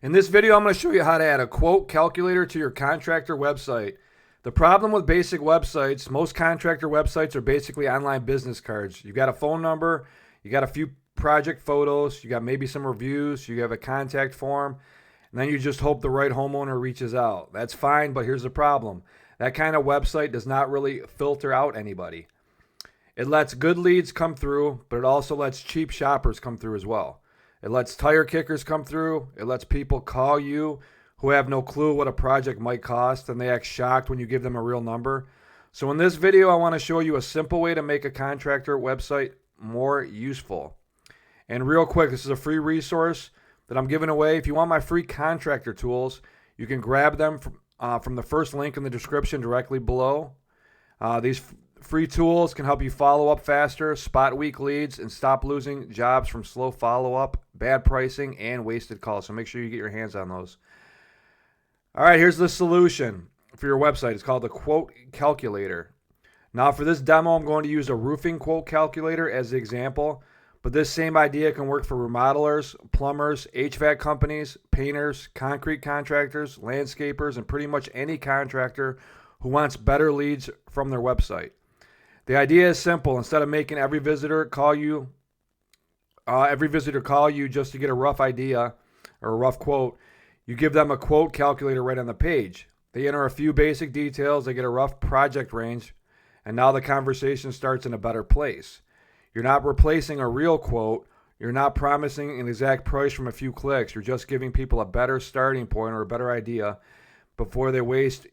In this video, I'm going to show you how to add a quote calculator to your contractor website. The problem with basic websites, most contractor websites are basically online business cards. You got a phone number, you got a few project photos, you got maybe some reviews, you have a contact form, and then you just hope the right homeowner reaches out. That's fine, but here's the problem. That kind of website does not really filter out anybody. It lets good leads come through, but it also lets cheap shoppers come through as well. It lets tire kickers come through. It lets people call you who have no clue what a project might cost, and they act shocked when you give them a real number. So in this video, I want to show you a simple way to make a contractor website more useful. And real quick, this is a free resource that I'm giving away. If you want my free contractor tools, you can grab them from the first link in the description directly below. These free tools can help you follow up faster, spot weak leads, and stop losing jobs from slow follow-up, bad pricing, and wasted calls. So make sure you get your hands on those. All right, here's the solution for your website. It's called the Quote Calculator. Now, for this demo, I'm going to use a roofing quote calculator as the example, but this same idea can work for remodelers, plumbers, HVAC companies, painters, concrete contractors, landscapers, and pretty much any contractor who wants better leads from their website. The idea is simple. Instead of making every visitor call you just to get a rough idea or a rough quote, you give them a quote calculator right on the page. They enter a few basic details, they get a rough project range, and now the conversation starts in a better place. You're not replacing a real quote. You're not promising an exact price from a few clicks. You're just giving people a better starting point or a better idea before they waste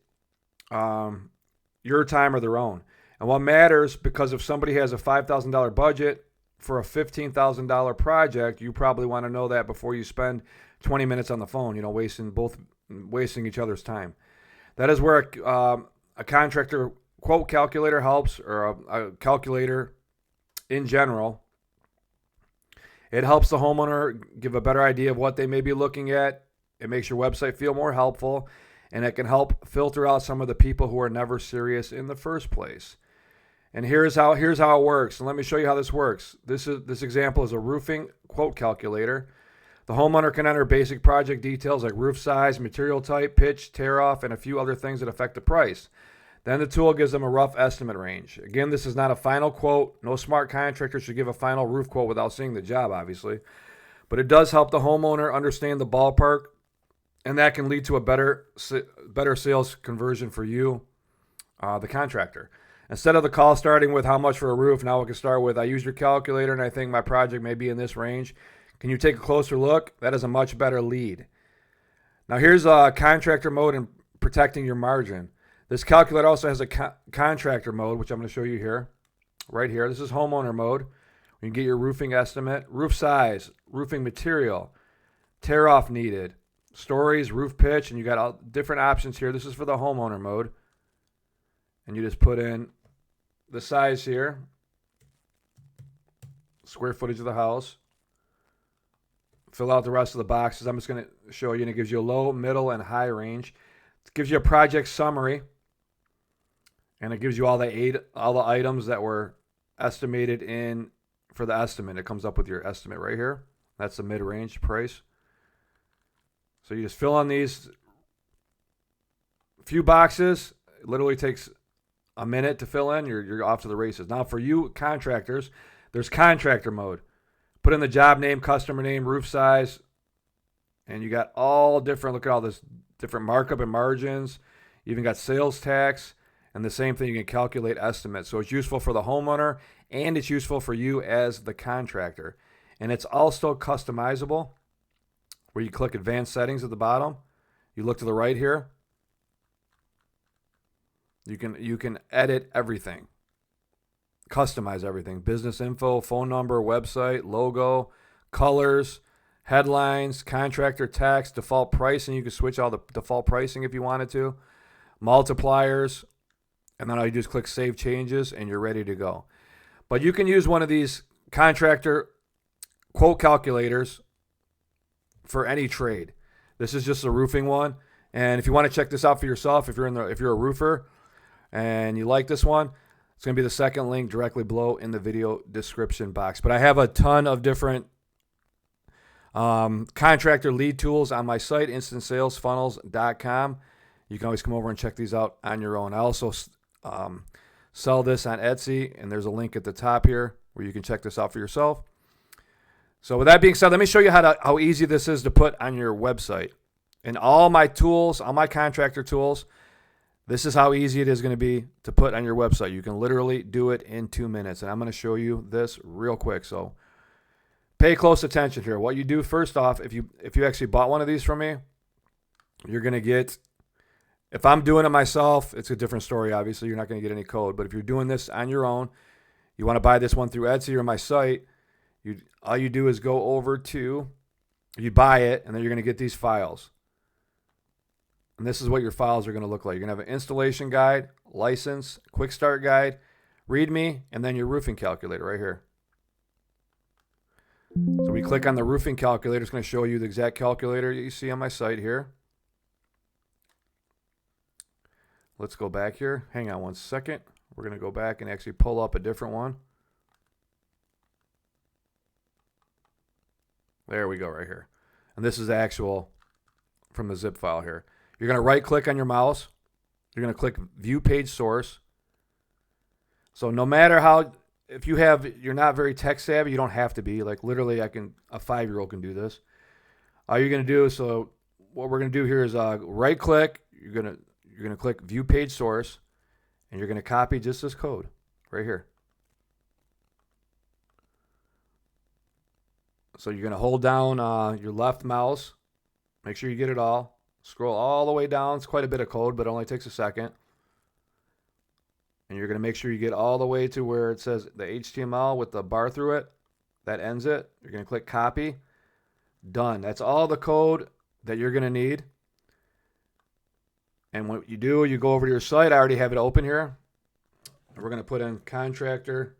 your time or their own. And what matters, because if somebody has a $5,000 budget for a $15,000 project, you probably want to know that before you spend 20 minutes on the phone, wasting each other's time. That is where a contractor quote calculator helps, or a calculator in general. It helps the homeowner give a better idea of what they may be looking at. It makes your website feel more helpful, and it can help filter out some of the people who are never serious in the first place. And here's how it works. And let me show you how this works. This example is a roofing quote calculator. The homeowner can enter basic project details like roof size, material type, pitch, tear off, and a few other things that affect the price. Then the tool gives them a rough estimate range. Again, this is not a final quote. No smart contractor should give a final roof quote without seeing the job, obviously. But it does help the homeowner understand the ballpark, and that can lead to a better sales conversion for you, the contractor. Instead of the call starting with how much for a roof, now we can start with, I used your calculator and I think my project may be in this range. Can you take a closer look? That is a much better lead. Now here's a contractor mode and protecting your margin. This calculator also has a contractor mode, which I'm going to show you here, right here. This is homeowner mode. You can get your roofing estimate, roof size, roofing material, tear off needed, stories, roof pitch, and you got all different options here. This is for the homeowner mode. And you just put in the size here, square footage of the house. Fill out the rest of the boxes. I'm just going to show you, and it gives you a low, middle, and high range. It gives you a project summary, and it gives you all the items that were estimated in for the estimate. It comes up with your estimate right here. That's the mid-range price. So you just fill in these few boxes. It literally takes a minute to fill in. You're off to the races. Now for you contractors, there's contractor mode. Put in the job name, customer name, roof size, and you got all different, look at all this different markup and margins. You even got sales tax, and the same thing, you can calculate estimates. So it's useful for the homeowner, and it's useful for you as the contractor. And it's also customizable, where you click advanced settings at the bottom. You look to the right here. You can edit everything, customize everything. Business info, phone number, website, logo, colors, headlines, contractor tax, default pricing. You can switch all the default pricing if you wanted to. Multipliers, and then all you do is click Save Changes, and you're ready to go. But you can use one of these contractor quote calculators for any trade. This is just a roofing one, and if you want to check this out for yourself, if you're a roofer and you like this one, it's going to be the second link directly below in the video description box. But I have a ton of different Contractor lead tools on my site, instantsalesfunnels.com. You can always come over and check these out on your own. I also sell this on Etsy, and there's a link at the top here where you can check this out for yourself. So with that being said, let me show you how easy this is to put on your website. And all my tools, all my contractor tools, this is how easy it is going to be to put on your website. You can literally do it in 2 minutes. And I'm going to show you this real quick. So pay close attention here. What you do first off, if you actually bought one of these from me, you're going to get, if I'm doing it myself, it's a different story. Obviously, you're not going to get any code. But if you're doing this on your own, you want to buy this one through Etsy or my site, all you do is go over to, you buy it, and then you're going to get these files. And this is what your files are going to look like. You're going to have an installation guide, license, quick start guide, README, and then your roofing calculator right here. So we click on the roofing calculator. It's going to show you the exact calculator you see on my site here. Let's go back here. Hang on one second. We're going to go back and actually pull up a different one. There we go right here. And this is actual from the zip file here. You're going to right click on your mouse. You're going to click view page source. So no matter how, if you're not very tech savvy, you don't have to be. Like literally a 5-year-old can do this. All you're going to do is, so what we're going to do here is right click. You're going to click view page source, and you're going to copy just this code right here. So you're going to hold down your left mouse. Make sure you get it all. Scroll all the way down. It's quite a bit of code, but it only takes a second. And you're going to make sure you get all the way to where it says the HTML with the bar through it. That ends it. You're going to click copy. Done. That's all the code that you're going to need. And what you do, you go over to your site. I already have it open here. We're going to put in contractor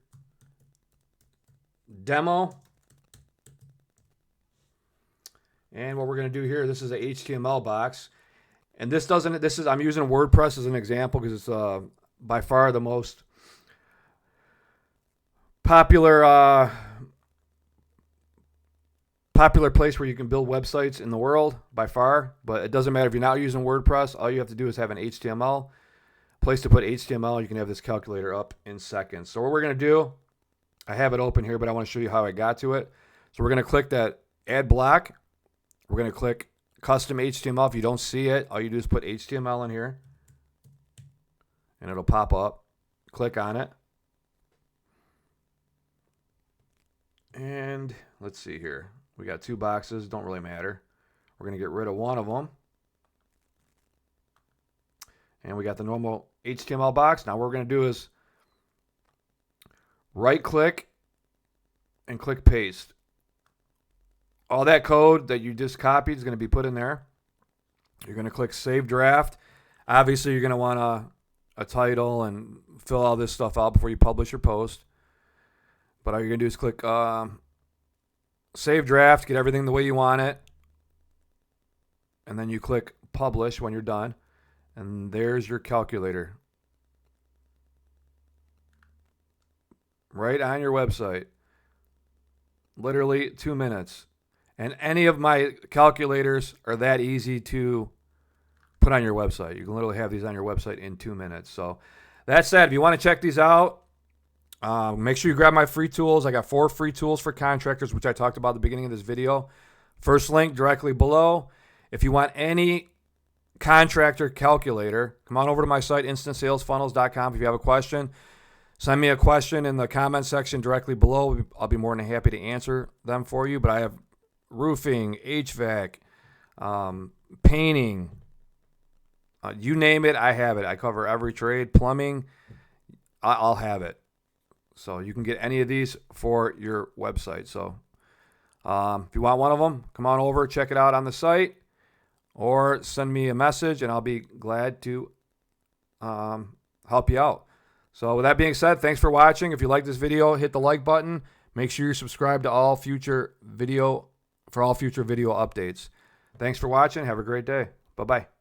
demo. And what we're going to do here, this is a HTML box. And I'm using WordPress as an example because it's by far the most popular place where you can build websites in the world by far. But it doesn't matter if you're not using WordPress. All you have to do is have an HTML place to put HTML. You can have this calculator up in seconds. So what we're going to do, I have it open here, but I want to show you how I got to it. So we're going to click that add block. We're going to click custom HTML. If you don't see it, all you do is put HTML in here, and it'll pop up. Click on it. And let's see here. We got 2 boxes. Don't really matter. We're going to get rid of one of them. And we got the normal HTML box. Now what we're going to do is right click and click paste. All that code that you just copied is going to be put in there. You're going to click Save Draft. Obviously, you're going to want a title and fill all this stuff out before you publish your post. But all you're going to do is click Save Draft, get everything the way you want it. And then you click Publish when you're done. And there's your calculator. Right on your website. Literally 2 minutes. And any of my calculators are that easy to put on your website. You can literally have these on your website in 2 minutes. So that said, if you want to check these out, make sure you grab my free tools. I got 4 free tools for contractors, which I talked about at the beginning of this video. First link directly below. If you want any contractor calculator, come on over to my site, instantsalesfunnels.com. If you have a question, send me a question in the comment section directly below. I'll be more than happy to answer them for you. But I have roofing, HVAC, painting, you name it, I have it. I cover every trade. Plumbing, I'll have it. So you can get any of these for your website. So if you want one of them, come on over, check it out on the site, or send me a message, and I'll be glad to help you out. So with that being said, thanks for watching. If you like this video, hit the like button. Make sure you subscribe to all future video updates. Thanks for watching. Have a great day. Bye-bye.